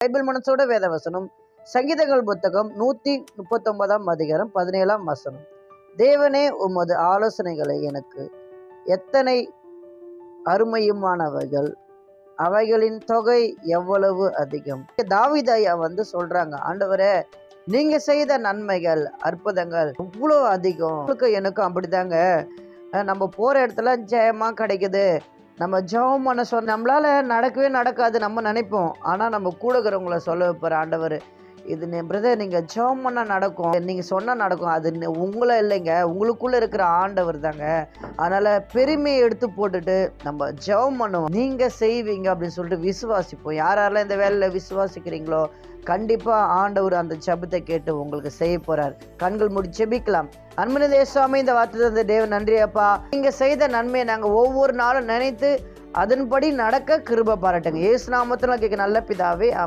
Bible மனசோட வேத வசனம் சங்கீதங்கள் புத்தகம் 139 17 தேவனே, உமது ஆலோசனைகளை எனக்கு எத்தனை அருமையுமானவைகள், அவைகளின் தொகை எவ்வளவு அதிகம். தாவீது ஐயா சொல்றாங்க, ஆண்டவரே, நீங்க செய்த நன்மைகள் அற்புதங்கள் இவ்வளோ அதிகம். எனக்கும் அப்படித்தாங்க. நம்ம போற இடத்துல ஜெயமா கிடைக்குது. நம்ம ஜெபம் பண்ண சொன்ன நம்மளால நடக்கவே நடக்காது நம்ம நினைப்போம். ஆனா நம்ம கூட இருக்கிறவங்கள சொல்ல வைப்பார் ஆண்டவர், இது பிரதர் நீங்க ஜெபம் பண்ணா நடக்கும், நீங்க சொன்னா நடக்கும். அது உங்களை இல்லைங்க, உங்களுக்குள்ள இருக்கிற ஆண்டவர் தாங்க. அதனால பெருமையை எடுத்து போட்டுட்டு நம்ம ஜெபம் பண்ணுவோம், நீங்க செய்வீங்க அப்படின்னு சொல்லிட்டு விசுவாசிப்போம். யாரெல்லாம் இந்த வேலையில விசுவாசிக்கிறீங்களோ கண்டிப்பா ஆண்டவர் அந்த ஜெபத்தை கேட்டு உங்களுக்கு செய்ய போறார். கண்கள் மூடி ஜெபிக்கலாம். அன்பின் தேவமே, இந்த வார்த்தை தந்த தேவன் நன்றி அப்பா. நீங்க செய்த நன்மையை நாங்க ஒவ்வொரு நாளும் நினைத்து அதன்படி நடக்க கிருபை பாராட்டுங்க. இயேசு நாமத்துல கேட்க நல்ல பிதாவே, ஆமென்.